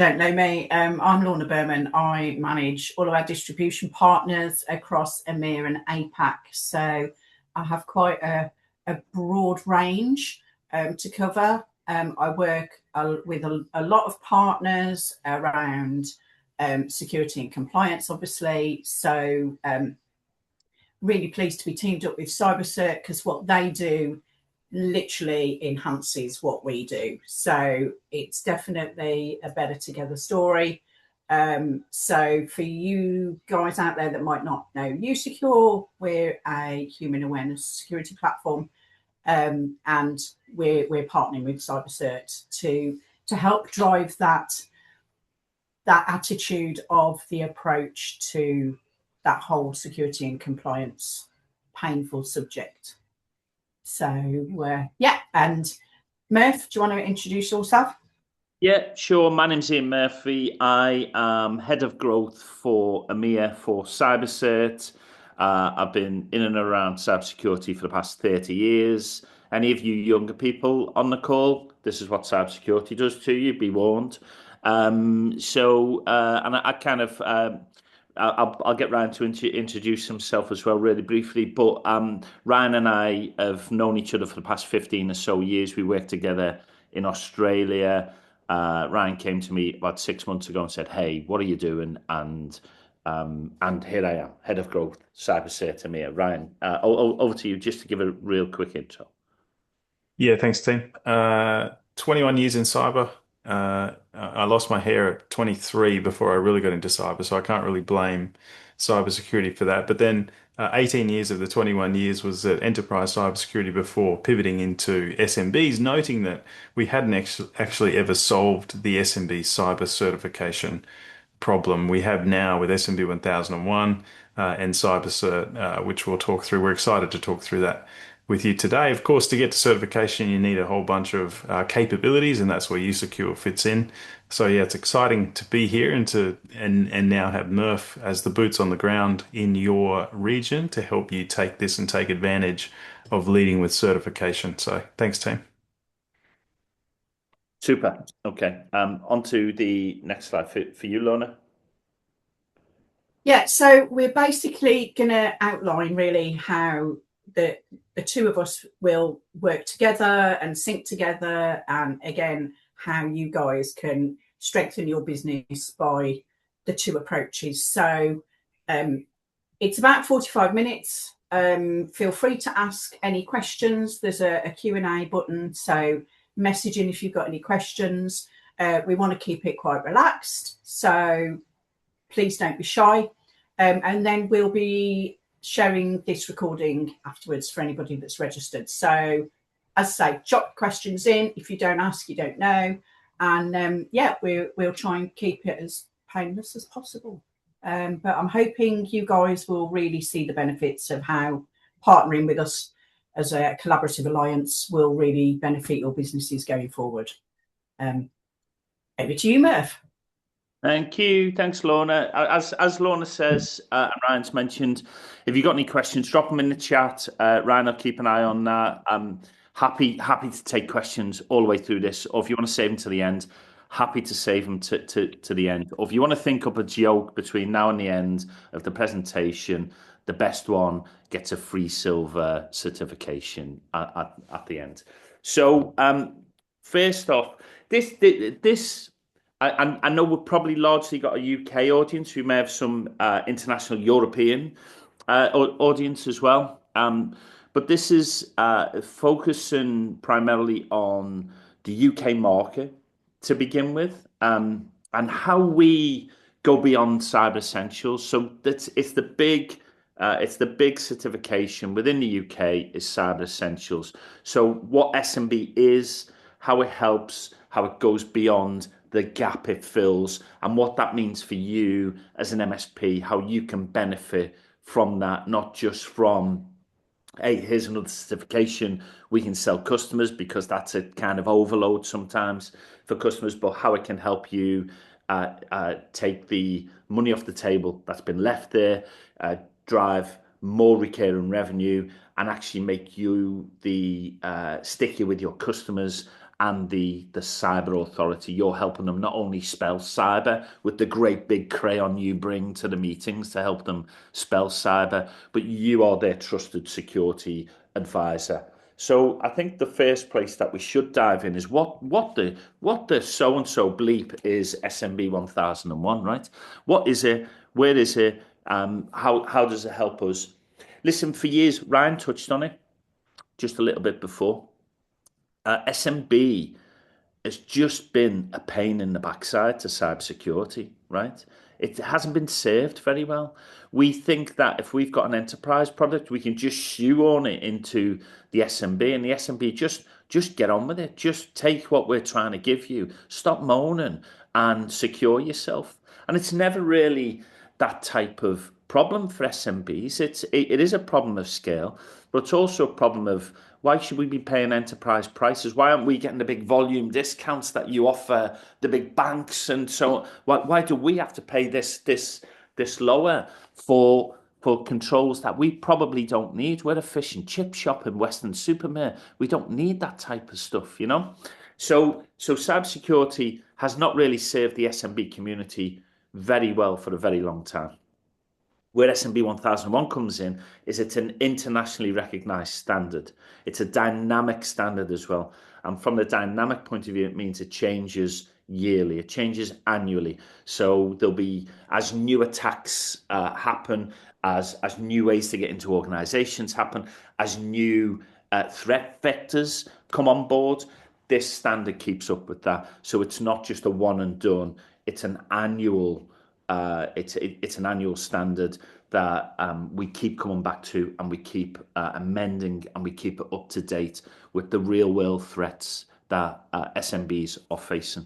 don't know me, I'm Lorna Burman. I manage all of our distribution partners across EMEA and APAC. So I have quite a broad range to cover. I work with a lot of partners around security and compliance, obviously. So really pleased to be teamed up with CyberCert because what they do literally enhances what we do. So it's definitely a better together story. So for you guys out there that might not know usecure, we're a human awareness security platform, and we're partnering with CyberCert to help drive that attitude of the approach to that whole security and compliance painful subject. So, yeah, and Murph, do you want to introduce yourself? Yeah, sure. My name's Ian Murphy. I am head of growth for EMEA for CyberCert. I've been in and around cybersecurity for the past 30 years. Any of you younger people on the call, this is what cybersecurity does to you, be warned. And I kind of I'll get Ryan to introduce himself as well, really briefly. But Ryan and I have known each other for the past 15 or so years. We worked together in Australia. Ryan came to me about 6 months ago and said, "Hey, what are you doing?" And here I am, head of growth, CyberCert EMEA. Ryan, over to you, just to give a real quick intro. Yeah, thanks, team. 21 years in cyber. I lost my hair at 23 before I really got into cyber, so I can't really blame cybersecurity for that. But then 18 years of the 21 years was at enterprise cybersecurity before pivoting into SMBs, noting that we hadn't actually ever solved the SMB cyber certification problem we have now with SMB 1001 and CyberCert, which we'll talk through. We're excited to talk through that with you today. Of course, to get to certification, you need a whole bunch of capabilities, and that's where usecure fits in. So yeah, it's exciting to be here and now have Murph as the boots on the ground in your region to help you take this and take advantage of leading with certification. So thanks, team. Super. Okay. On to the next slide for you, Lorna. Yeah, so we're basically going to outline really how the two of us will work together and sync together, and again, how you guys can strengthen your business by the two approaches. So it's about 45 minutes. Feel free to ask any questions. There's a Q&A button, so message in if you've got any questions. We want to keep it quite relaxed, so please don't be shy. And then we'll be sharing this recording afterwards for anybody that's registered. So as I say, jot questions in. If you don't ask, you don't know. And yeah, we'll try and keep it as painless as possible. But I'm hoping you guys will really see the benefits of how partnering with us as a collaborative alliance will really benefit your businesses going forward. Over to you, Murph. Thank you. Thanks, Lorna. As Lorna says, and Ryan's mentioned, if you've got any questions, drop them in the chat. Ryan will keep an eye on that. I'm happy to take questions all the way through this. Or if you want to save them to the end, happy to save them to the end. Or if you want to think up a joke between now and the end of the presentation, the best one gets a free silver certification at the end. So first off, this I know we've probably largely got a UK audience. We may have some international European audience as well. But this is focusing primarily on the UK market to begin with, and how we go beyond Cyber Essentials. So it's the big certification within the UK is Cyber Essentials. So what SMB is, how it helps, how it goes beyond the gap it fills, and what that means for you as an MSP, how you can benefit from that, not just from, hey, here's another certification we can sell customers, because that's a kind of overload sometimes for customers, but how it can help you take the money off the table that's been left there, drive more recurring revenue, and actually make you the stickier with your customers, and the cyber authority. You're helping them not only spell cyber with the great big crayon you bring to the meetings to help them spell cyber, but you are their trusted security advisor. So I think the first place that we should dive in is what the so and so bleep is SMB 1001, right? What is it? Where is it? How does it help us? Listen, for years, Ryan touched on it just a little bit before. SMB has just been a pain in the backside to cybersecurity, right? It hasn't been served very well. We think that if we've got an enterprise product, we can just shoehorn it into the SMB, and the SMB just get on with it. Just take what we're trying to give you. Stop moaning and secure yourself. And it's never really that type of problem for SMBs. It is a problem of scale, but it's also a problem of why should we be paying enterprise prices? Why aren't we getting the big volume discounts that you offer the big banks and so on? Why do we have to pay this lower for controls that we probably don't need? We're a fish and chip shop in Weston-super-Mare. We don't need that type of stuff, you know? So cybersecurity has not really served the SMB community very well for a very long time. Where SMB 1001 comes in is it's an internationally recognized standard. It's a dynamic standard as well. And from the dynamic point of view, it means it changes yearly, it changes annually. So there'll be, as new attacks happen, as new ways to get into organizations happen, as new threat vectors come on board, this standard keeps up with that. So it's not just a one and done, it's an annual it's an annual standard that we keep coming back to, and we keep amending, and we keep it up to date with the real world threats that SMBs are facing.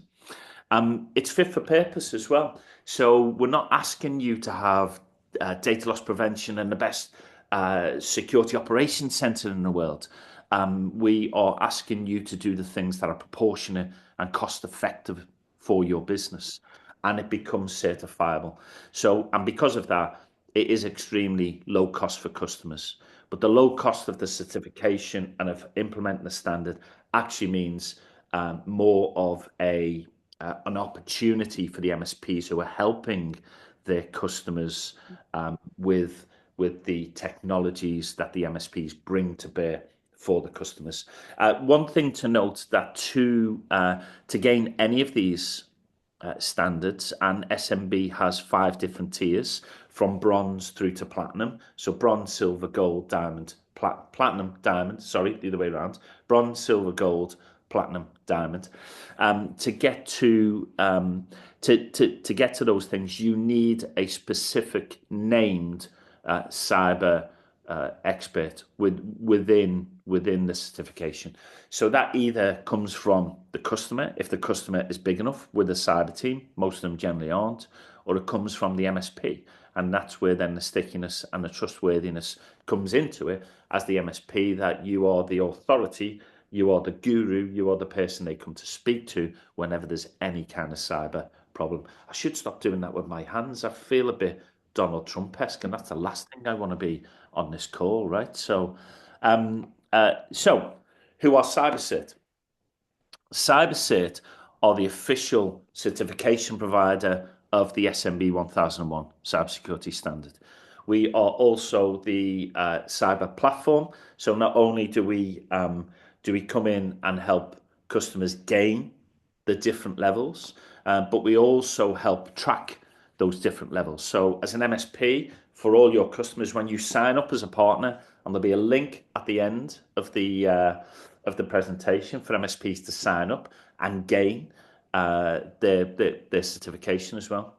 It's fit for purpose as well. So we're not asking you to have data loss prevention and the best security operations center in the world. We are asking you to do the things that are proportionate and cost effective for your business, and it becomes certifiable. So, and because of that, it is extremely low cost for customers. But the low cost of the certification and of implementing the standard actually means more of an opportunity for the MSPs who are helping their customers with the technologies that the MSPs bring to bear for the customers. One thing to note that to gain any of these standards, and SMB has 5 different tiers from bronze through to platinum. So bronze, silver, gold, diamond, platinum, diamond. Sorry, the other way around. Bronze, silver, gold, platinum, diamond. To get to those things, you need a specific named cyber expert within the certification. So that either comes from the customer, if the customer is big enough with a cyber team, most of them generally aren't, or it comes from the MSP. And that's where then the stickiness and the trustworthiness comes into it, as the MSP, that you are the authority, you are the guru, you are the person they come to speak to whenever there's any kind of cyber problem. I should stop doing that with my hands. I feel a bit Donald Trump-esque, and that's the last thing I want to be on this call, right? So, who are CyberCert? CyberCert are the official certification provider of the SMB 1001 cybersecurity standard. We are also the cyber platform. So not only do we come in and help customers gain the different levels, but we also help track those different levels. So as an MSP, for all your customers, when you sign up as a partner, and there'll be a link at the end of the presentation for MSPs to sign up and gain their certification as well.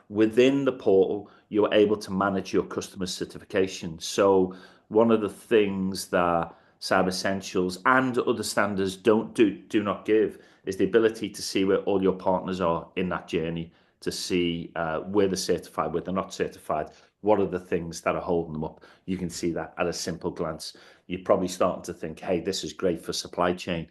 Within the portal, you're able to manage your customer certification. So one of the things that Cyber Essentials and other standards do not give is the ability to see where all your partners are in that journey, to see where they're certified, where they're not certified, what are the things that are holding them up. You can see that at a simple glance. You're probably starting to think, hey, this is great for supply chain.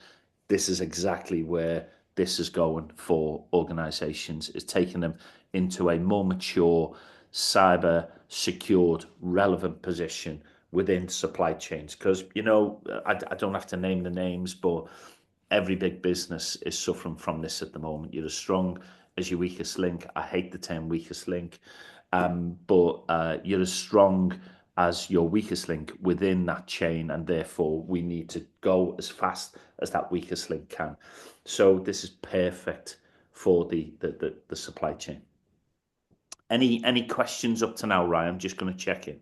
This is exactly where this is going for organizations, is taking them into a more mature, cyber secured, relevant position within supply chains. Because, you know, I don't have to name the names, but every big business is suffering from this at the moment. You're as strong as your weakest link. I hate the term weakest link, but you're as strong as your weakest link within that chain, and therefore we need to go as fast as that weakest link can. So this is perfect for the supply chain. Any questions up to now, Ryan? I'm just going to check in.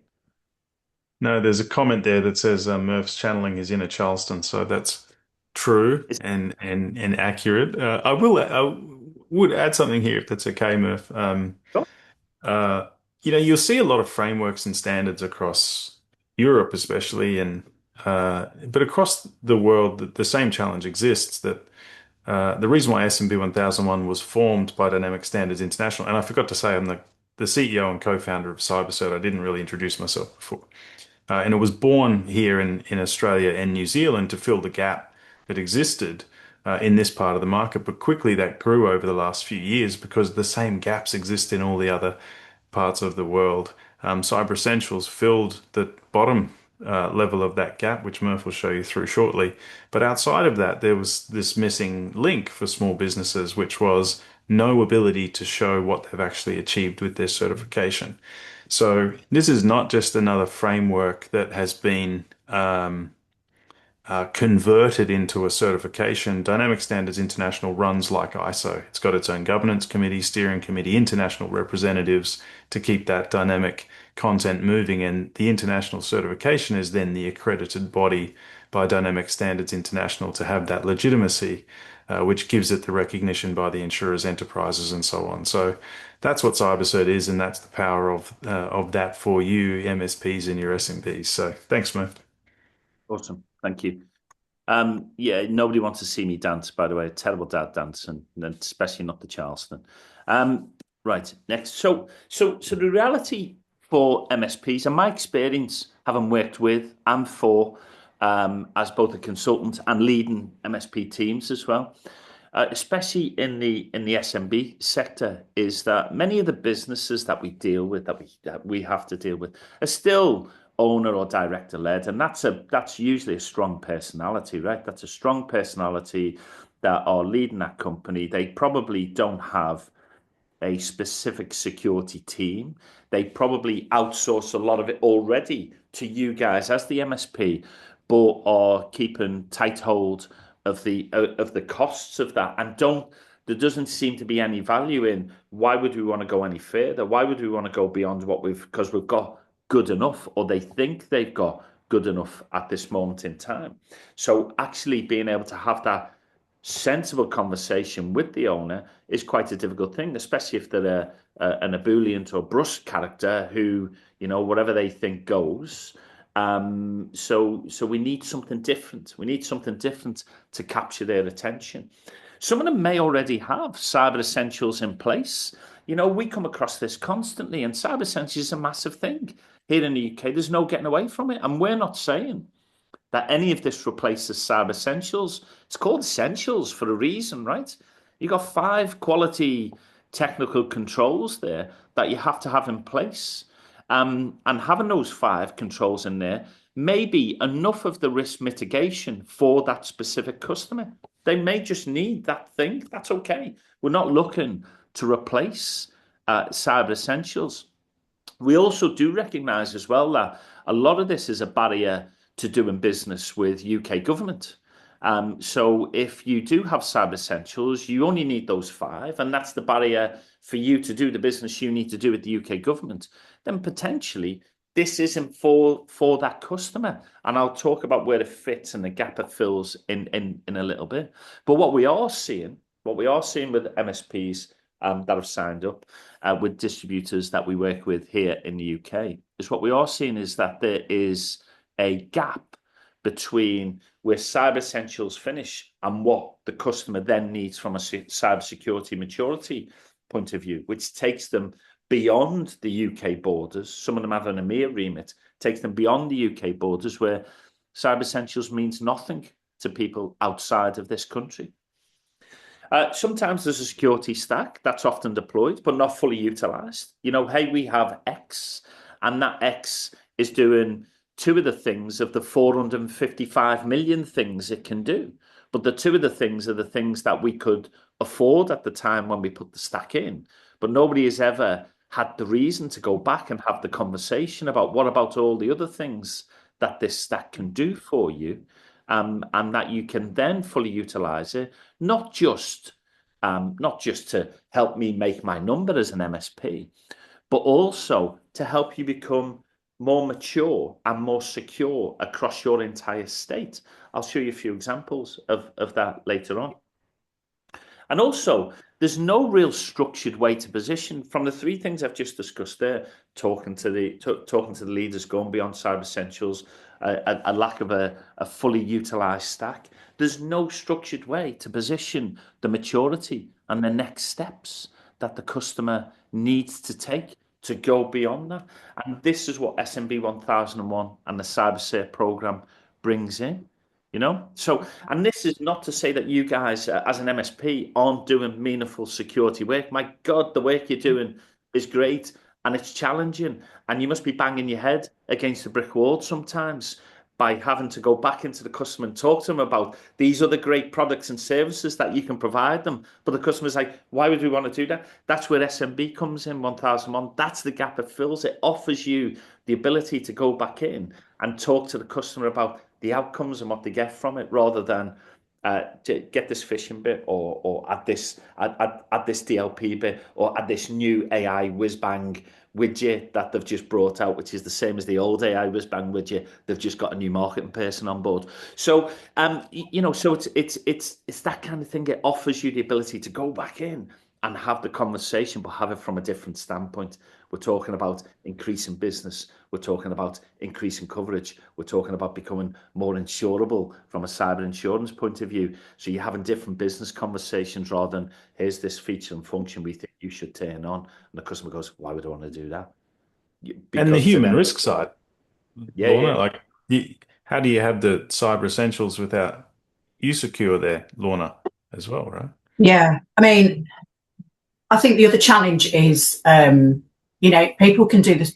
No, there's a comment there that says Murph's channeling his inner Charleston, so that's true and accurate. I would add something here if that's okay, Murph. Sure. You'll see a lot of frameworks and standards across Europe, especially, and but across the world, the same challenge exists. That the reason why S&P 1001 was formed by Dynamic Standards International, and I forgot to say I'm the CEO and co-founder of CyberCert. I didn't really introduce myself before. And it was born here in Australia and New Zealand to fill the gap that existed in this part of the market. But quickly that grew over the last few years because the same gaps exist in all the other parts of the world. Cyber Essentials filled the bottom level of that gap, which Murph will show you through shortly. But outside of that, there was this missing link for small businesses, which was no ability to show what they've actually achieved with their certification. So this is not just another framework that has been converted into a certification. Dynamic Standards International runs like ISO. It's got its own governance committee, steering committee, international representatives to keep that dynamic content moving. And the international certification is then the accredited body by Dynamic Standards International to have that legitimacy, which gives it the recognition by the insurers, enterprises, and so on. So that's what CyberCert is, and that's the power of that for you, MSPs and your SMBs. So thanks, Murph. Awesome. Thank you. Yeah, nobody wants to see me dance, by the way. A terrible dad dance, and especially not the Charleston. Right, next. So the reality for MSPs, and my experience having worked with and for as both a consultant and leading MSP teams as well, especially in the SMB sector, is that many of the businesses that we deal with, that we have to deal with, are still owner or director led, and that's usually a strong personality, right? That's a strong personality that are leading that company. They probably don't have a specific security team. They probably outsource a lot of it already to you guys as the MSP, but are keeping tight hold of the costs of that, and there doesn't seem to be any value in why would we want to go any further? Why would we want to go beyond because we've got good enough, or they think they've got good enough at this moment in time. So actually being able to have that sensible conversation with the owner is quite a difficult thing, especially if they're an ebullient or brusque character who, whatever they think goes. So we need something different. We need something different to capture their attention. Some of them may already have Cyber Essentials in place. We come across this constantly, and Cyber Essentials is a massive thing here in the UK. There's no getting away from it. And we're not saying that any of this replaces Cyber Essentials. It's called Essentials for a reason, right? You've got 5 quality technical controls there that you have to have in place. And having those 5 controls in there may be enough of the risk mitigation for that specific customer. They may just need that thing. That's okay. We're not looking to replace Cyber Essentials. We also do recognize as well that a lot of this is a barrier to doing business with UK government. So if you do have Cyber Essentials, you only need those 5, and that's the barrier for you to do the business you need to do with the UK government. Then potentially this isn't for that customer. And I'll talk about where it fits and the gap it fills in a little bit. But what we are seeing with MSPs that have signed up with distributors that we work with here in the UK is what we are seeing is that there is a gap between where Cyber Essentials finish and what the customer then needs from a cybersecurity maturity point of view, which takes them beyond the UK borders. Some of them have an EMEA remit, takes them beyond the UK borders, where Cyber Essentials means nothing to people outside of this country. Sometimes there's a security stack that's often deployed, but not fully utilized. Hey, we have X, and that X is doing 2 of the things of the 455 million things it can do. But the two of the things are the things that we could afford at the time when we put the stack in. But nobody has ever had the reason to go back and have the conversation about what about all the other things that this stack can do for you, and that you can then fully utilize it, not just to help me make my number as an MSP, but also to help you become more mature and more secure across your entire state. I'll show you a few examples of that later on. And also, there's no real structured way to position. From the three things I've just discussed there, talking to the leaders, going beyond Cyber Essentials, a lack of a fully utilized stack. There's no structured way to position the maturity and the next steps that the customer needs to take to go beyond that. And this is what SMB 1001 and the CyberCert program brings in. So, and this is not to say that you guys as an MSP aren't doing meaningful security work. My God, the work you're doing is great and it's challenging, and you must be banging your head against the brick wall sometimes by having to go back into the customer and talk to them about these other great products and services that you can provide them. But the customer's like, why would we want to do that? That's where SMB comes in, 1001. That's the gap it fills. It offers you the ability to go back in and talk to the customer about the outcomes and what they get from it, rather than to get this phishing bit, or add this DLP bit, or add this new AI whiz bang widget that they've just brought out, which is the same as the old AI whiz bang widget. They've just got a new marketing person on board. So so it's that kind of thing. It offers you the ability to go back in and have the conversation, but have it from a different standpoint. We're talking about increasing business. We're talking about increasing coverage. We're talking about becoming more insurable from a cyber insurance point of view. So you're having different business conversations rather than, here's this feature and function we think you should turn on. And the customer goes, why would I want to do that? And the human risk side, Lorna, yeah. how do you have the cyber essentials without usecure there, Lorna, as well, right? Yeah, I mean, I think the other challenge is, people can do this.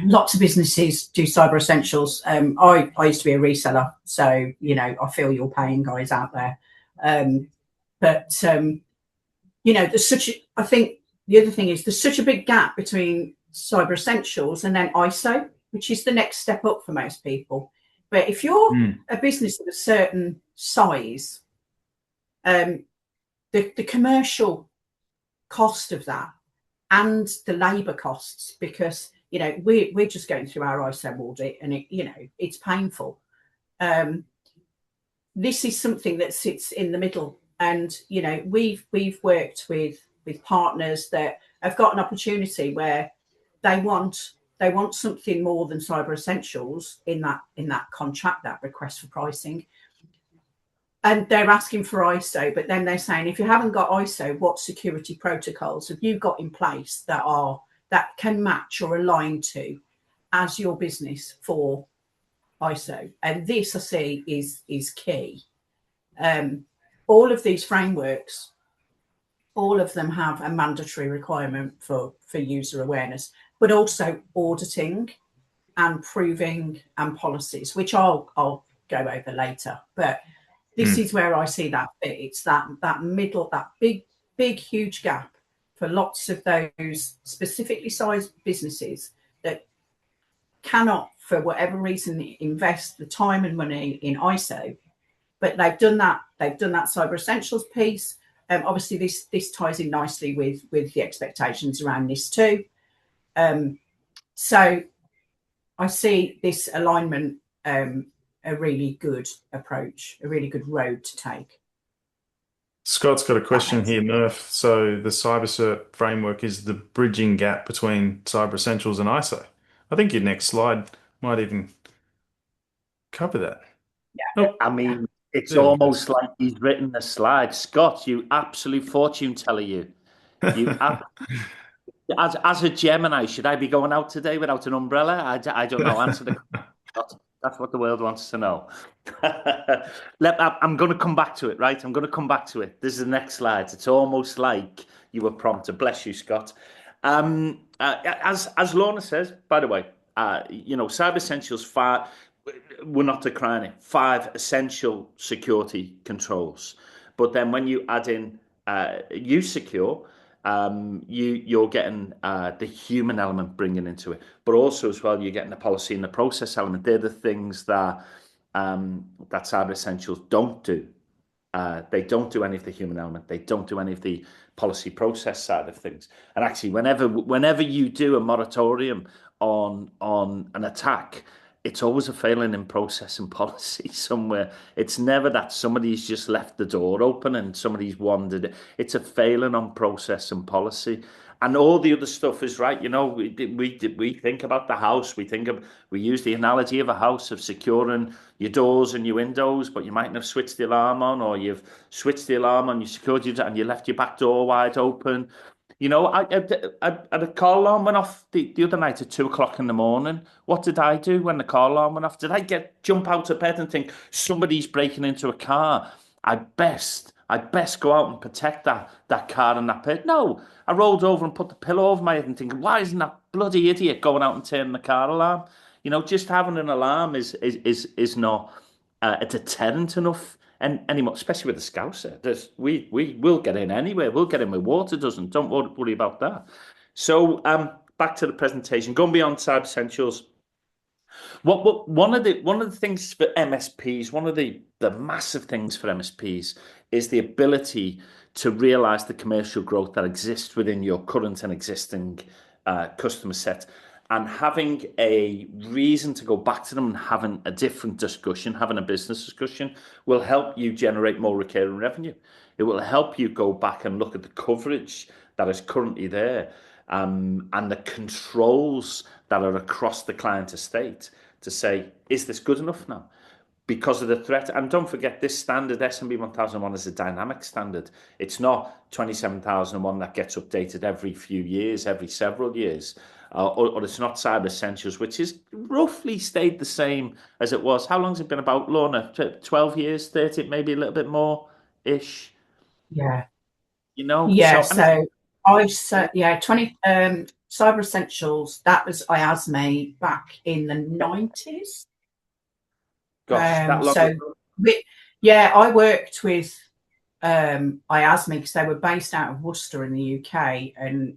Lots of businesses do cyber essentials. I used to be a reseller, so I feel your pain, guys out there. There's such. I think the other thing is there's such a big gap between cyber essentials and then ISO, which is the next step up for most people. But if you're a business of a certain size, the commercial cost of that and the labor costs, because we're just going through our ISO audit and it's painful. This is something that sits in the middle, and we've worked with partners that have got an opportunity where they want something more than cyber essentials in that contract, that request for pricing. And they're asking for ISO, but then they're saying, if you haven't got ISO, what security protocols have you got in place that can match or align to as your business for ISO? And this, I see, is key. All of these frameworks, all of them have a mandatory requirement for user awareness, but also auditing and proving and policies, which I'll go over later. But this is where I see that bit. It's that middle, that big, huge gap for lots of those specifically sized businesses that cannot, for whatever reason, invest the time and money in ISO. But they've done that cyber essentials piece. Obviously, this ties in nicely with the expectations around this too. So I see this alignment a really good approach, a really good road to take. Scott's got a question here, Murph. So the CyberCert framework is the bridging gap between Cyber Essentials and ISO. I think your next slide might even cover that. Yeah. Oh, I mean, it's almost like he's written the slide. Scott, you absolute fortune teller, you. As a Gemini, should I be going out today without an umbrella? I don't know. Answer the question. That's what the world wants to know. I'm going to come back to it, right? I'm going to come back to it. This is the next slide. It's almost like you were prompted. Bless you, Scott. As Lorna says, by the way, Cyber Essentials we're not decrying it, 5 essential security controls. But then when you add in usecure, you're getting the human element bringing into it, but also as well you're getting the policy and the process element. They're the things that Cyber Essentials don't do. They don't do any of the human element. They don't do any of the policy process side of things. And actually, whenever you do a moratorium on an attack, it's always a failing in process and policy somewhere. It's never that somebody's just left the door open and somebody's wandered. It's a failing on process and policy. And all the other stuff is right. You know, we think about the house. We use the analogy of a house, of securing your doors and your windows, but you mightn't have switched the alarm on, or you've switched the alarm on your security and you left your back door wide open. You know, I a car alarm went off the other night at 2 o'clock in the morning. What did I do when the car alarm went off? Did I jump out of bed and think somebody's breaking into a car? I'd best go out and protect that car and that person. No, I rolled over and put the pillow over my head and thinking, why isn't that bloody idiot going out and turning the car alarm? You know, just having an alarm is not a deterrent enough anymore, especially with the Scouser. We will get in anyway. We'll get in with water doesn't. Don't worry about that. So back to the presentation. Going beyond Cyber Essentials. One of the things for MSPs, one of the massive things for MSPs is the ability to realize the commercial growth that exists within your current and existing customer set, and having a reason to go back to them and having a different discussion, having a business discussion, will help you generate more recurring revenue. It will help you go back and look at the coverage that is currently there, and the controls that are across the client estate to say, is this good enough now? Because of the threat. And don't forget, this standard, SMB 1001, is a dynamic standard. It's not 27001 that gets updated every few years, every several years. Or it's not Cyber Essentials, which is roughly stayed the same as it was. How long's it been about, Lorna? 12 years, 30, maybe a little bit more-ish? Yeah. You know? Yeah, so 20 Cyber Essentials, that was IASME back in the 90s. Gosh, that long ago. I worked with IASME because they were based out of Worcester in the UK, and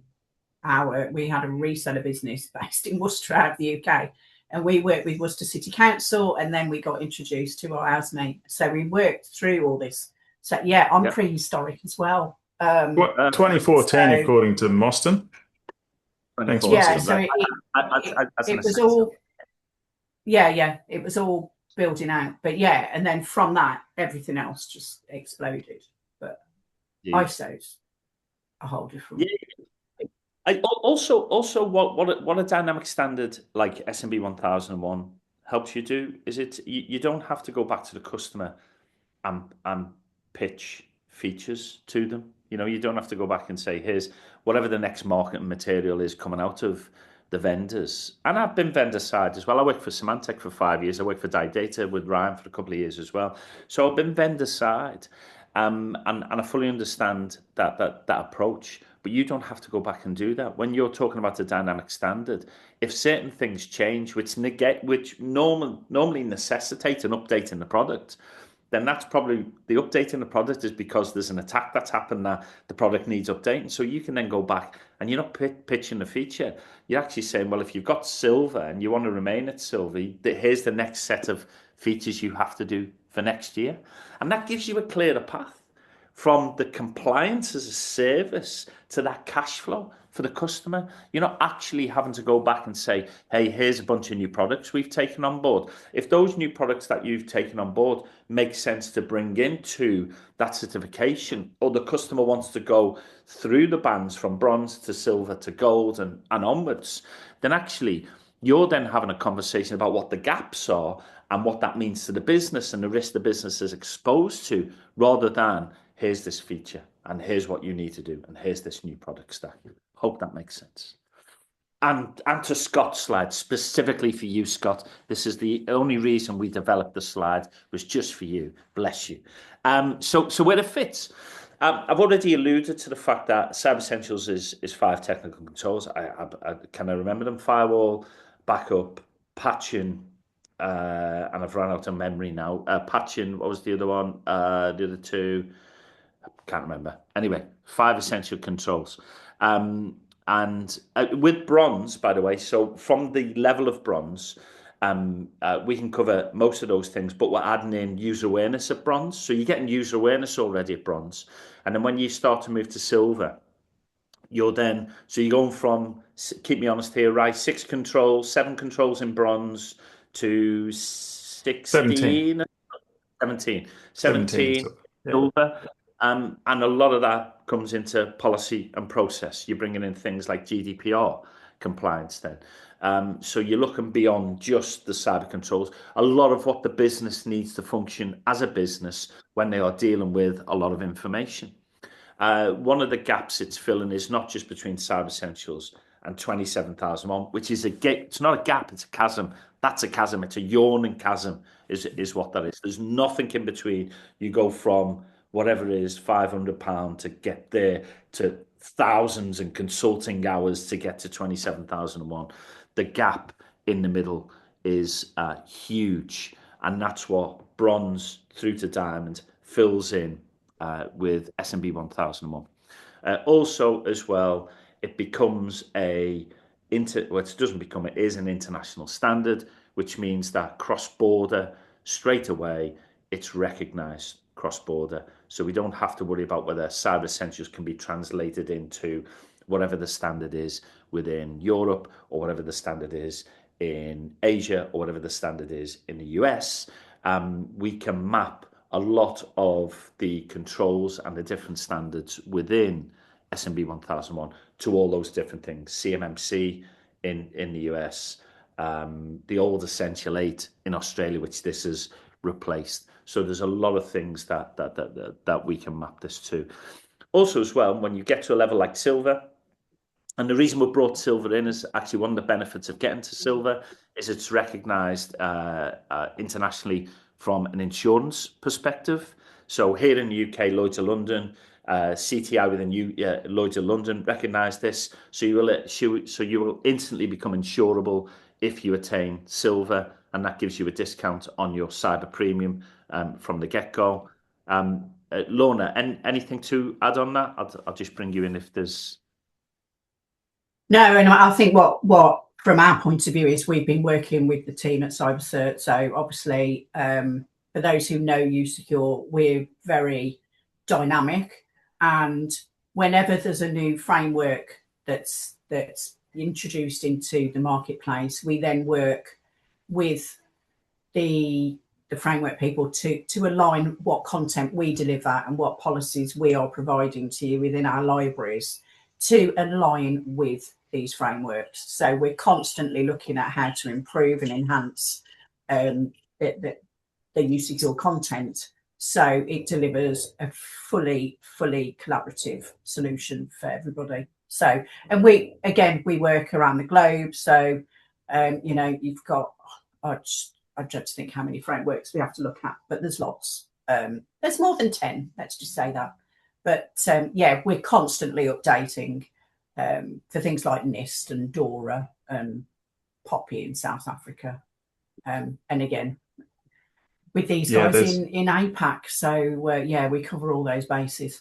we had a reseller business based in Worcester out of the UK, and we worked with Worcester City Council, and then we got introduced to IASME. So we worked through all this. So yeah, I'm prehistoric as well. 2014, according to Moston. Thanks, yeah, so it was all. Yeah, it was all building out, but yeah, and then from that, everything else just exploded. But ISO's a whole different. Yeah. Also, what a dynamic standard like SMB 1001 helps you do is you don't have to go back to the customer and pitch features to them. You know, you don't have to go back and say, here's whatever the next marketing material is coming out of the vendors. And I've been vendor side as well. I worked for Symantec for 5 years. I worked for Didata with Ryan for a couple of years as well. So I've been vendor side, and I fully understand that approach. But you don't have to go back and do that. When you're talking about a dynamic standard, if certain things change, which normally necessitate an update in the product, then that's probably the update in the product is because there's an attack that's happened that the product needs updating. So you can then go back and you're not pitching the feature. You're actually saying, well, if you've got silver and you want to remain at silver, here's the next set of features you have to do for next year. And that gives you a clearer path from the compliance as a service to that cash flow for the customer. You're not actually having to go back and say, hey, here's a bunch of new products we've taken on board. If those new products that you've taken on board make sense to bring into that certification, or the customer wants to go through the bands from bronze to silver to gold and onwards, then actually you're then having a conversation about what the gaps are and what that means to the business and the risk the business is exposed to, rather than here's this feature and here's what you need to do and here's this new product stack. Hope that makes sense. And to Scott's slide, specifically for you, Scott, this is the only reason we developed the slide, was just for you. Bless you. So where it fits. I've already alluded to the fact that Cyber Essentials is 5 technical controls. Can I remember them? Firewall, backup, patching, and I've run out of memory now. Patching, what was the other one? The other two, can't remember. Anyway, 5 essential controls. And with bronze, by the way, so from the level of bronze, we can cover most of those things, but we're adding in user awareness at bronze. So you're getting user awareness already at bronze. And then when you start to move to silver, you're going from, keep me honest here, right, 6 controls, 7 controls in bronze to 16, 17, 17 silver. And a lot of that comes into policy and process. You're bringing in things like GDPR compliance then. So you're looking beyond just the cyber controls. A lot of what the business needs to function as a business when they are dealing with a lot of information. One of the gaps it's filling is not just between Cyber Essentials and 27001, which is a gap. It's not a gap, it's a chasm. That's a chasm. It's a yawning chasm is what that is. There's nothing in between. You go from whatever it is, £500 to get there, to thousands and consulting hours to get to 27001. The gap in the middle is huge. And that's what bronze through to diamond fills in with SMB 1001. Also, as well, it becomes it doesn't become, it is an international standard, which means that cross-border, straight away, it's recognized cross-border. So we don't have to worry about whether Cyber Essentials can be translated into whatever the standard is within Europe, or whatever the standard is in Asia, or whatever the standard is in the US. We can map a lot of the controls and the different standards within SMB 1001 to all those different things. CMMC in the US, the old Essential 8 in Australia, which this has replaced. So there's a lot of things that we can map this to. Also, as well, when you get to a level like silver, and the reason we brought silver in is actually one of the benefits of getting to silver is it's recognized internationally from an insurance perspective. So here in the UK, Lloyd's of London, CTI within Lloyd's of London recognise this. So you will instantly become insurable if you attain silver, and that gives you a discount on your cyber premium from the get-go. Lorna, anything to add on that? I'll just bring you in if there's... No, and I think what from our point of view is we've been working with the team at CyberCert. So obviously, for those who know usecure, we're very dynamic, and whenever there's a new framework that's introduced into the marketplace, we then work with the framework people to align what content we deliver and what policies we are providing to you within our libraries to align with these frameworks. So we're constantly looking at how to improve and enhance the usecure content, so it delivers a fully collaborative solution for everybody. So, and we work around the globe. So, you've got, I just think how many frameworks we have to look at, but there's lots. There's more than 10, let's just say that. But we're constantly updating for things like NIST and DORA and POPI in South Africa. And again, with these guys in APAC. So, we cover all those bases.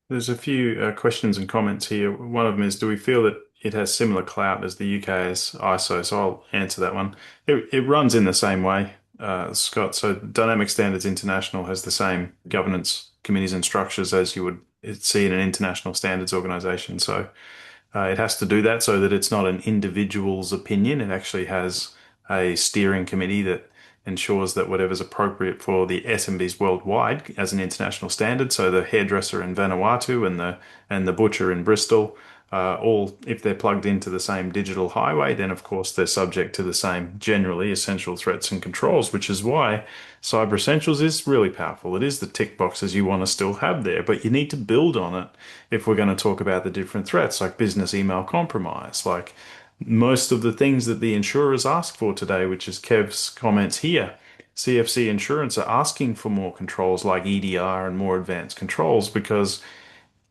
There's a few questions and comments here. One of them is, do we feel that it has similar clout as the UK's ISO? So I'll answer that one. It runs in the same way, Scott. So Dynamic Standards International has the same governance committees and structures as you would see in an international standards organization. So it has to do that so that it's not an individual's opinion. It actually has a steering committee that ensures that whatever's appropriate for the SMBs worldwide as an international standard. So the hairdresser in Vanuatu and the butcher in Bristol, all, if they're plugged into the same digital highway, then of course they're subject to the same generally essential threats and controls, which is why Cyber Essentials is really powerful. It is the tick boxes you want to still have there, but you need to build on it if we're going to talk about the different threats, like business email compromise, like most of the things that the insurers ask for today, which is Kev's comments here. CFC insurance are asking for more controls like EDR and more advanced controls because,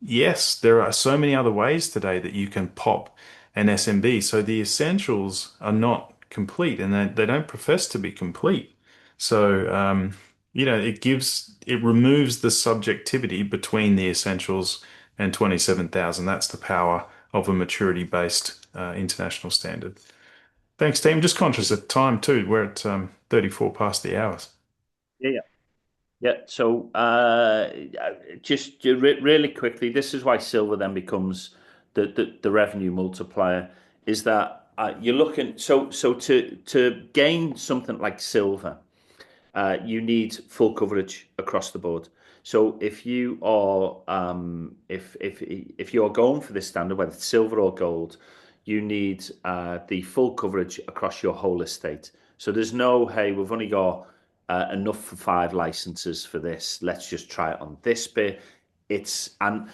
yes, there are so many other ways today that you can pop an SMB. So the essentials are not complete, and they don't profess to be complete. So, it removes the subjectivity between the essentials and 27,000. That's the power of a maturity-based international standard. Thanks, team. Just conscious of time too. We're at 34 past the hours. Yeah. So just really quickly, this is why silver then becomes the revenue multiplier. Is that you're looking so to gain something like silver, you need full coverage across the board. So if you are if you are going for this standard, whether it's silver or gold, you need the full coverage across your whole estate. So there's no, hey, we've only got enough for 5 licenses for this. Let's just try it on this bit. It's and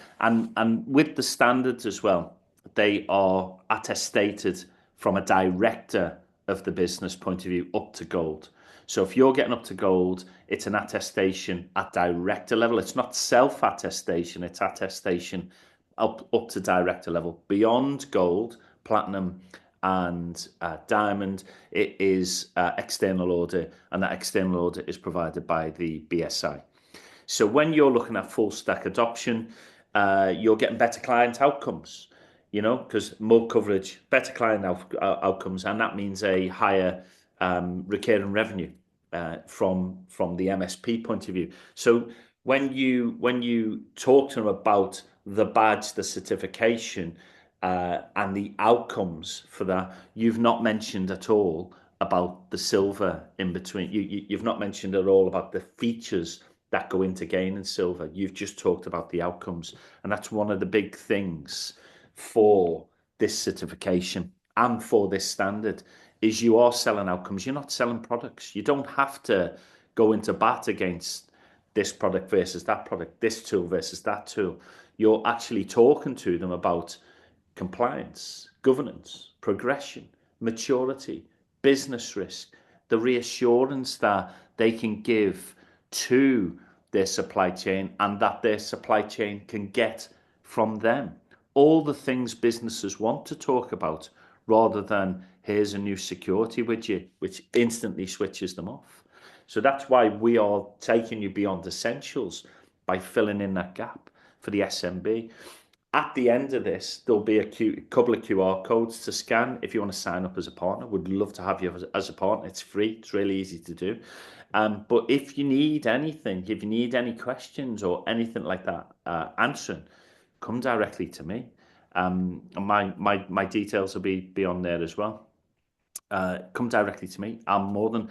with the standards as well, they are attestated from a director of the business point of view up to gold. So if you're getting up to gold, it's an attestation at director level. It's not self-attestation, it's attestation up to director level. Beyond gold, platinum, and diamond, it is external audit, and that external audit is provided by the BSI. So when you're looking at full stack adoption, you're getting better client outcomes, because more coverage, better client outcomes, and that means a higher recurring revenue from the MSP point of view. So when you talk to them about the badge, the certification, and the outcomes for that, you've not mentioned at all about the silver in between. You've not mentioned at all about the features that go into gaining silver. You've just talked about the outcomes, and that's one of the big things for this certification and for this standard is you are selling outcomes. You're not selling products. You don't have to go into bat against this product versus that product, this tool versus that tool. You're actually talking to them about compliance, governance, progression, maturity, business risk, the reassurance that they can give to their supply chain and that their supply chain can get from them. All the things businesses want to talk about rather than here's a new security widget which instantly switches them off. So that's why we are taking you beyond essentials by filling in that gap for the SMB. At the end of this, there'll be a couple of QR codes to scan if you want to sign up as a partner. Would love to have you as a partner. It's free. It's really easy to do. But if you need anything, if you need any questions or anything like that answering, come directly to me. My details will be on there as well. Come directly to me. I'm more than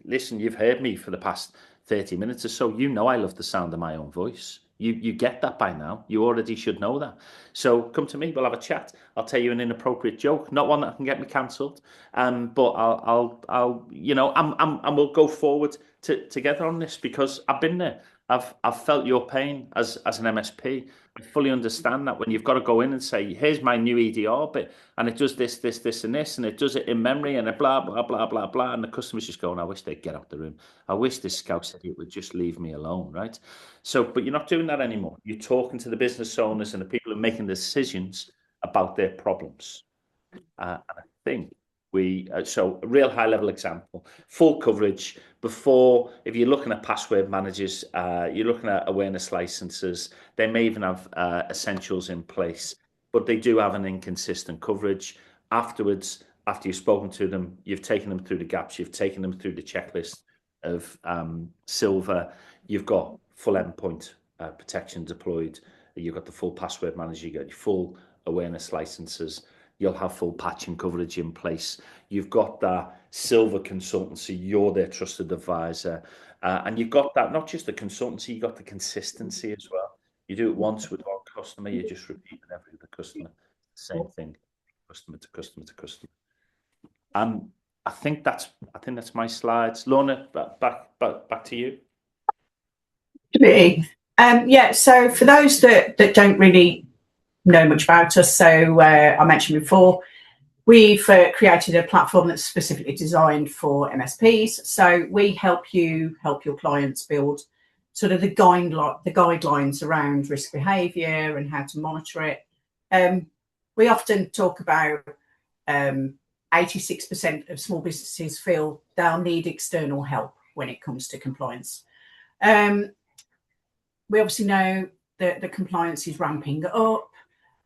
listen. You've heard me for the past 30 minutes or so. You know I love the sound of my own voice. You get that by now. You already should know that. So come to me. We'll have a chat. I'll tell you an inappropriate joke, not one that can get me cancelled. But I'll and we'll go forward together on this because I've been there. I've felt your pain as an MSP. I fully understand that when you've got to go in and say, here's my new EDR bit, and it does this, and this, and it does it in memory, and it blah, blah, blah, blah, blah. And the customer's just going, I wish they'd get out the room. I wish this scouse idiot would just leave me alone, right? So, but you're not doing that anymore. You're talking to the business owners and the people who are making the decisions about their problems. And I think so a real high level example, full coverage before, if you're looking at password managers, you're looking at awareness licenses, they may even have essentials in place, but they do have an inconsistent coverage. Afterwards, after you've spoken to them, you've taken them through the gaps, you've taken them through the checklist of silver, you've got full endpoint protection deployed, you've got the full password manager, you've got your full awareness licenses, you'll have full patching coverage in place. You've got that silver consultancy, you're their trusted advisor. And you've got that, not just the consultancy, you've got the consistency as well. You do it once with one customer, you just repeat with every other customer. Same thing, customer to customer to customer. I think that's my slides. Lorna, back to you. So for those that don't really know much about us, so I mentioned before, we've created a platform that's specifically designed for MSPs. So we help your clients build sort of the guidelines around risk behaviour and how to monitor it. We often talk about 86% of small businesses feel they'll need external help when it comes to compliance. We obviously know that the compliance is ramping up.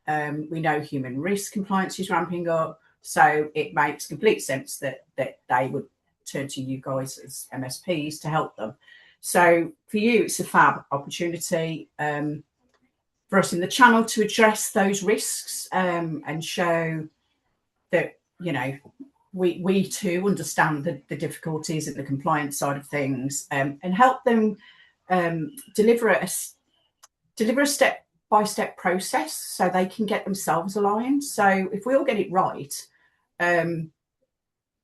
We know human risk compliance is ramping up. So it makes complete sense that they would turn to you guys as MSPs to help them. So for you, it's a fab opportunity for us in the channel to address those risks and show that, you know, we too understand the difficulties of the compliance side of things, and help them deliver a step-by-step process so they can get themselves aligned. So if we all get it right,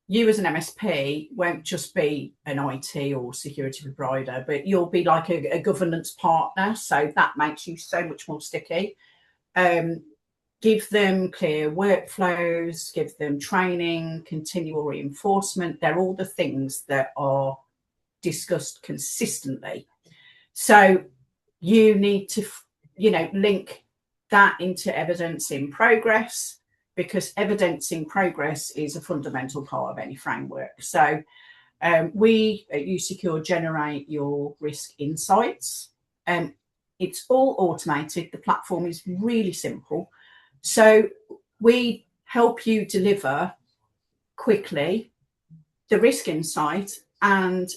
you as an MSP won't just be an IT or security provider, but you'll be like a governance partner. So that makes you so much more sticky. Give them clear workflows, give them training, continual reinforcement. They're all the things that are discussed consistently. So you need to, you know, link that into evidence in progress, because evidence in progress is a fundamental part of any framework. So we at usecure generate your risk insights. It's all automated. The platform is really simple. So we help you deliver quickly the risk insight and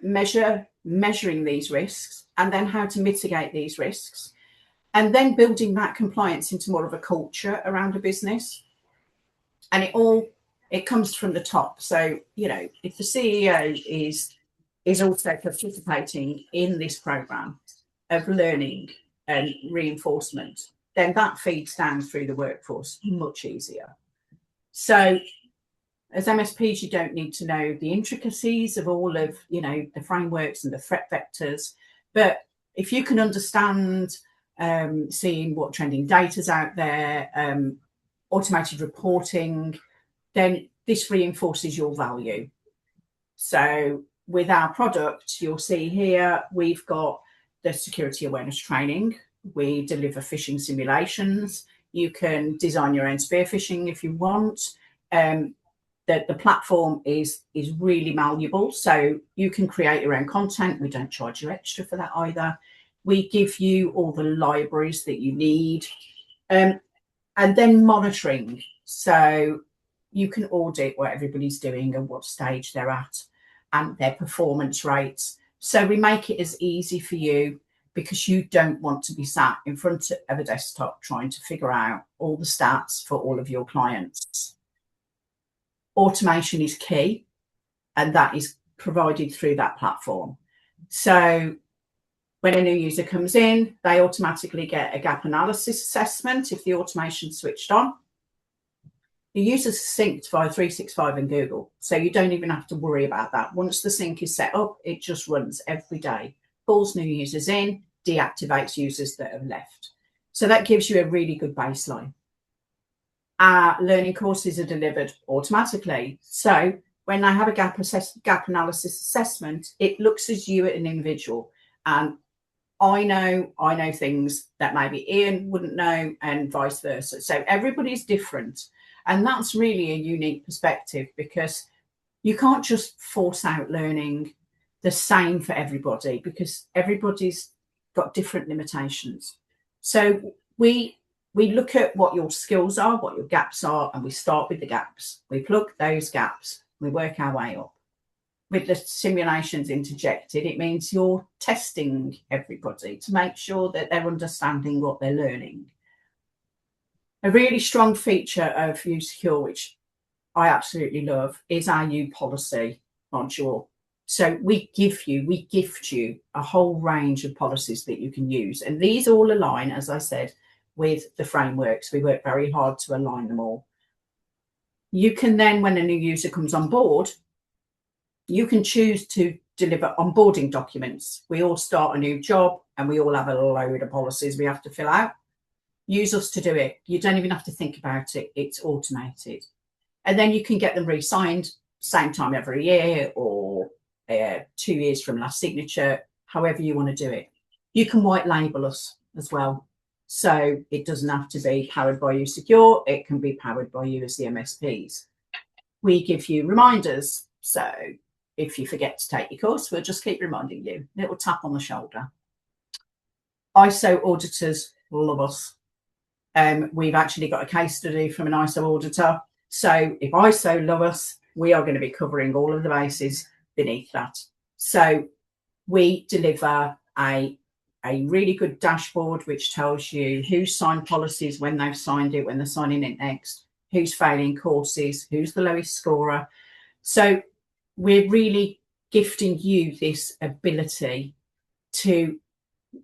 measuring these risks, and then how to mitigate these risks, and then building that compliance into more of a culture around a business. And it comes from the top. So, you know, if the CEO is also participating in this program of learning and reinforcement, then that feeds down through the workforce much easier. So as MSPs, you don't need to know the intricacies of all of, you know, the frameworks and the threat vectors. But if you can understand seeing what trending data's out there, automated reporting, then this reinforces your value. So with our product, you'll see here, we've got the security awareness training. We deliver phishing simulations. You can design your own spear phishing if you want. The platform is really malleable, so you can create your own content. We don't charge you extra for that either. We give you all the libraries that you need, and then monitoring, so you can audit what everybody's doing and what stage they're at and their performance rates. So we make it as easy for you, because you don't want to be sat in front of a desktop trying to figure out all the stats for all of your clients. Automation is key, and that is provided through that platform. So when a new user comes in, they automatically get a gap analysis assessment if the automation's switched on. The user's synced via 365 and Google, so you don't even have to worry about that. Once the sync is set up, it just runs every day. Pulls new users in, deactivates users that have left. So that gives you a really good baseline. Our learning courses are delivered automatically. So when I have a gap analysis assessment, it looks at you at an individual. And I know things that maybe Ian wouldn't know, and vice versa. So everybody's different. And that's really a unique perspective, because you can't just force out learning the same for everybody, because everybody's got different limitations. So we look at what your skills are, what your gaps are, and we start with the gaps. We plug those gaps, we work our way up. With the simulations interjected, it means you're testing everybody to make sure that they're understanding what they're learning. A really strong feature of usecure, which I absolutely love, is our U policy module. So we gift you a whole range of policies that you can use. And these all align, as I said, with the frameworks. We work very hard to align them all. You can then, when a new user comes on board, you can choose to deliver onboarding documents. We all start a new job and we all have a load of policies we have to fill out. Use us to do it. You don't even have to think about it. It's automated. And then you can get them re-signed same time every year, or 2 years from last signature, however you want to do it. You can white label us as well. So it doesn't have to be powered by usecure. It can be powered by you as the MSPs. we give you reminders. So if you forget to take your course, we'll just keep reminding you. A little tap on the shoulder. ISO auditors love us. We've actually got a case study from an ISO auditor. So if ISO love us, we are going to be covering all of the bases beneath that. So we deliver a really good dashboard which tells you who's signed policies, when they've signed it, when they're signing it next, who's failing courses, who's the lowest scorer. So we're really gifting you this ability to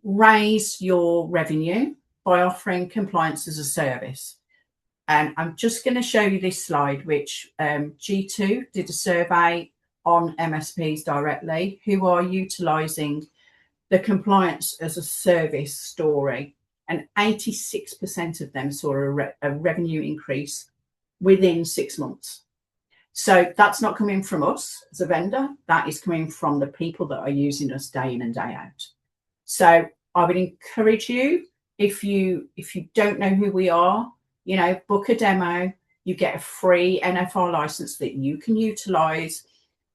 raise your revenue by offering compliance as a service. And I'm just going to show you this slide, which G2 did a survey on MSPs directly who are utilising the compliance as a service story. And 86% of them saw a revenue increase within 6 months. So that's not coming from us as a vendor. That is coming from the people that are using us day in and day out. So I would encourage you, if you don't know who we are, book a demo. You get a free NFR license that you can utilize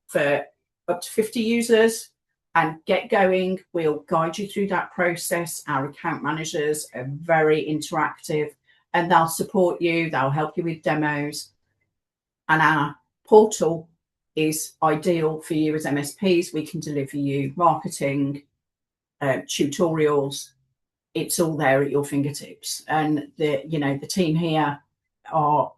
for up to 50 users and get going. We'll guide you through that process. Our account managers are very interactive and they'll support you. They'll help you with demos. And our portal is ideal for you as MSPs. We can deliver you marketing, tutorials. It's all there at your fingertips. And the team here are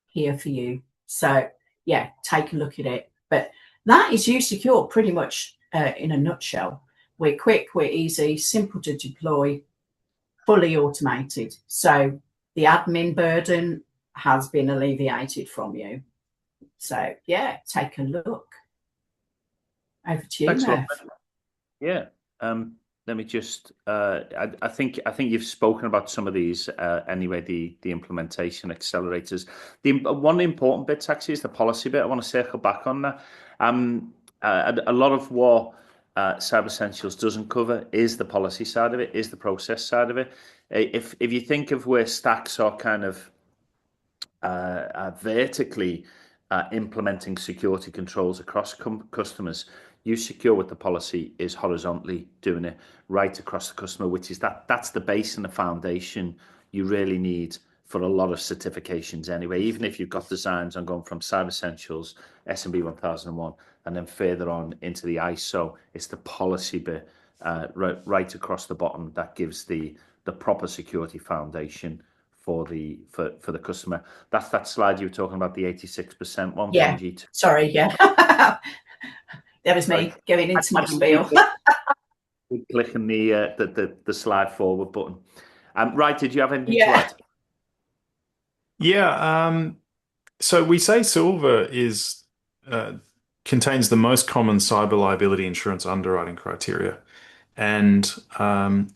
here for you. So yeah, take a look at it. But that is usecure pretty much in a nutshell. We're quick, we're easy, simple to deploy, fully automated. So the admin burden has been alleviated from you. So yeah, take a look. Over to you, Mev. Yeah. Let me just. I think you've spoken about some of these anyway. The implementation accelerators. One of the important bits actually is the policy bit. I want to circle back on that. A lot of what Cyber Essentials doesn't cover is the policy side of it, is the process side of it. If you think of where stacks are kind of vertically implementing security controls across customers, usecure with the policy is horizontally doing it right across the customer, which is that's the base and the foundation you really need for a lot of certifications anyway. Even if you've got designs on going from Cyber Essentials, SMB 1001, and then further on into the ISO, it's the policy bit right across the bottom that gives the proper security foundation for the customer. That's that slide you were talking about, the 86% one. Yeah. From G2. Sorry, yeah. That was me going into my spiel. Clicking the slide forward button. Right, did you have anything to add? Yeah. So we say silver contains the most common cyber liability insurance underwriting criteria. And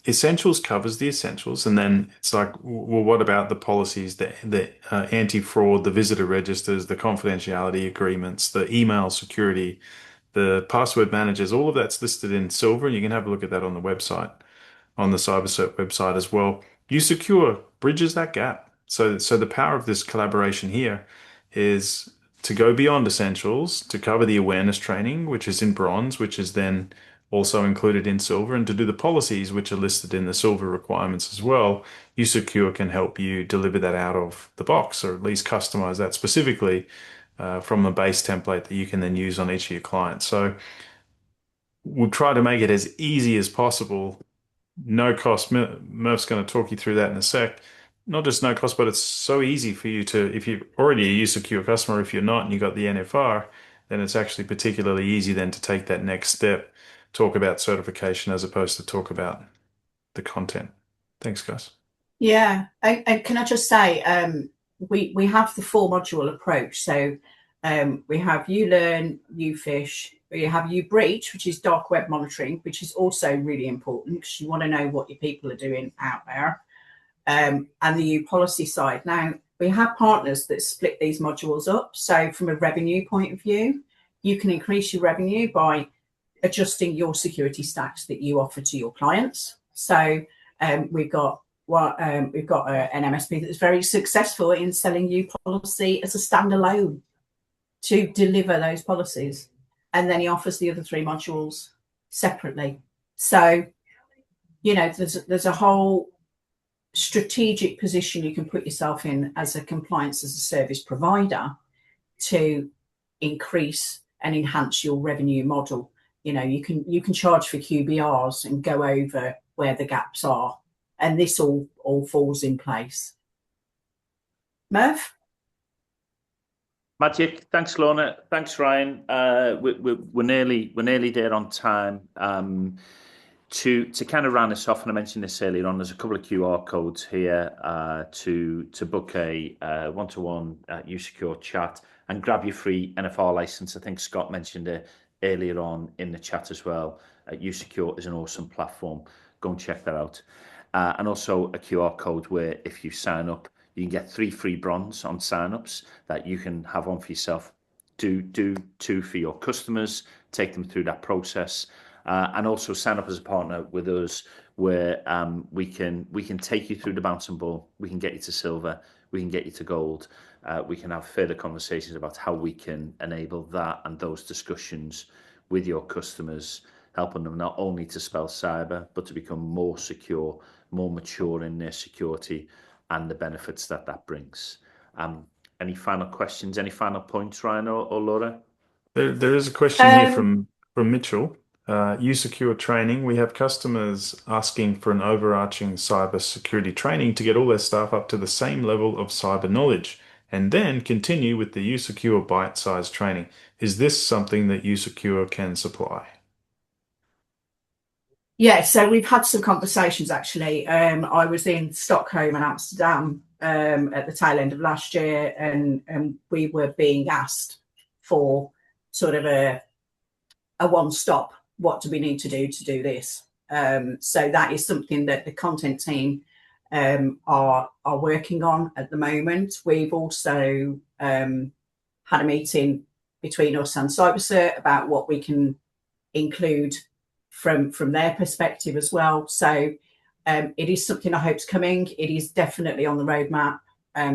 essentials covers the essentials, and then it's like, well, what about the policies, the anti-fraud, the visitor registers, the confidentiality agreements, the email security, the password managers? All of that's listed in silver, and you can have a look at that on the website, on the CyberCert website as well. usecure bridges that gap. So the power of this collaboration here is to go beyond essentials, to cover the awareness training, which is in bronze, which is then also included in silver, and to do the policies, which are listed in the silver requirements as well. usecure can help you deliver that out of the box, or at least customize that specifically from a base template that you can then use on each of your clients. So we'll try to make it as easy as possible. No cost. Murph's going to talk you through that in a sec. Not just no cost, but it's so easy for you to, if you're already a usecure customer, if you're not and you got the NFR, then it's actually particularly easy then to take that next step, talk about certification as opposed to talk about the content. Thanks, guys. Yeah, and can I just say, we have the 4-module approach. So we have you learn, you fish, we have you breach, which is dark web monitoring, which is also really important because you want to know what your people are doing out there. And the U policy side. Now, we have partners that split these modules up. So from a revenue point of view, you can increase your revenue by adjusting your security stacks that you offer to your clients. So we've got we've got an MSP that's very successful in selling you policy as a standalone to deliver those policies, and then he offers the other 3 modules separately. So, there's a whole strategic position you can put yourself in as a compliance as a service provider to increase and enhance your revenue model. You can charge for QBRs and go over where the gaps are, and this all falls in place. Merv? Magic. Thanks, Lorna. Thanks, Ryan. We're nearly there on time. To kind of round this off, and I mentioned this earlier on, there's a couple of QR codes here to book a one-to-one usecure chat and grab your free NFR license. I think Scott mentioned it earlier on in the chat as well. usecure is an awesome platform. Go and check that out. And also a QR code where if you sign up, you can get 3 free bronze on sign-ups that you can have on for yourself. Do 2 for your customers, take them through that process, and also sign up as a partner with us where we can take you through the bouncing ball. We can get you to silver. We can get you to gold. We can have further conversations about how we can enable that and those discussions with your customers, helping them not only to spell cyber, but to become more secure, more mature in their security and the benefits that brings. Any final questions, any final points, Ryan or Laura? There is a question here from Mitchell. usecure training. We have customers asking for an overarching cyber security training to get all their staff up to the same level of cyber knowledge and then continue with the usecure bite-sized training. Is this something that usecure can supply? Yeah, so we've had some conversations actually. I was in Stockholm and Amsterdam at the tail end of last year, and we were being asked for sort of a one-stop. What do we need to do this? So that is something that the content team are working on at the moment. We've also had a meeting between us and CyberCert about what we can include from their perspective as well. So it is something I hope is coming. It is definitely on the roadmap.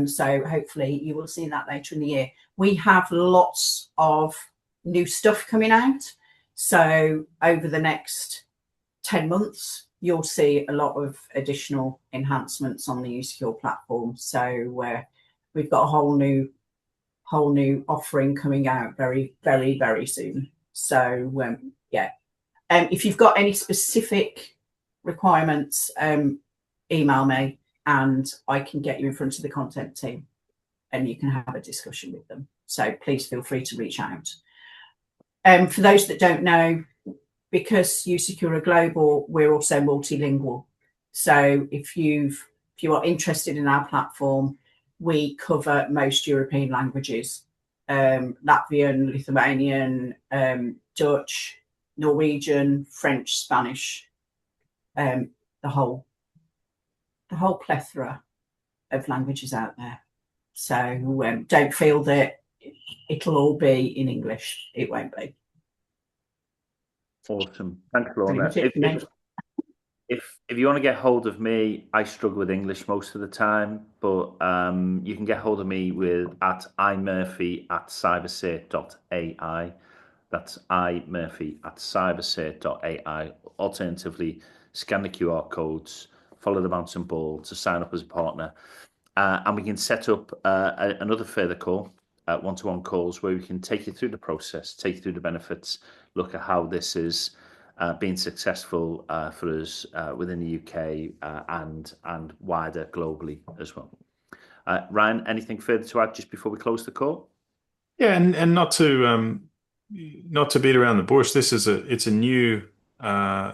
So hopefully you will see that later in the year. We have lots of new stuff coming out. So over the next 10 months, you'll see a lot of additional enhancements on the usecure platform. So we've got a whole new offering coming out very, very, very soon. So yeah. If you've got any specific requirements, email me and I can get you in front of the content team and you can have a discussion with them. So please feel free to reach out. For those that don't know, because usecure are global, we're also multilingual. So if you are interested in our platform, we cover most European languages, Latvian, Lithuanian, Dutch, Norwegian, French, Spanish, the whole plethora of languages out there. So don't feel that it'll all be in English. It won't be. Awesome. Thanks, Lorna. If you want to get hold of me, I struggle with English most of the time, but you can get hold of me at imurphy@cybercert.ai. That's imurphy@cybercert.ai. Alternatively, scan the QR codes, follow the bouncing ball to sign up as a partner. And we can set up another further call, one-to-one calls, where we can take you through the process, take you through the benefits, look at how this is being successful for us within the UK and wider globally as well. Ryan, anything further to add just before we close the call? Yeah, and not to beat around the bush, it's a new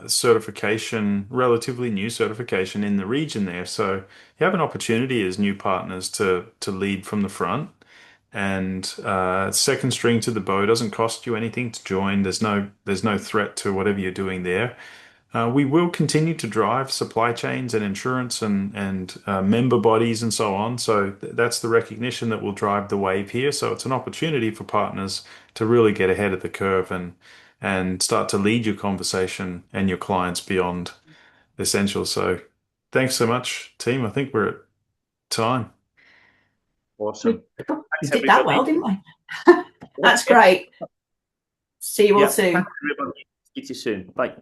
certification, relatively new certification in the region there. So you have an opportunity as new partners to lead from the front. And second string to the bow, doesn't cost you anything to join. There's no threat to whatever you're doing there. We will continue to drive supply chains and insurance and member bodies and so on. So that's the recognition that will drive the wave here. So it's an opportunity for partners to really get ahead of the curve and start to lead your conversation and your clients beyond essential. So Thanks so much, team. I think we're at time. Awesome. We did that well, didn't we? That's great. See you all soon. Thanks, everybody. See you soon. Bye.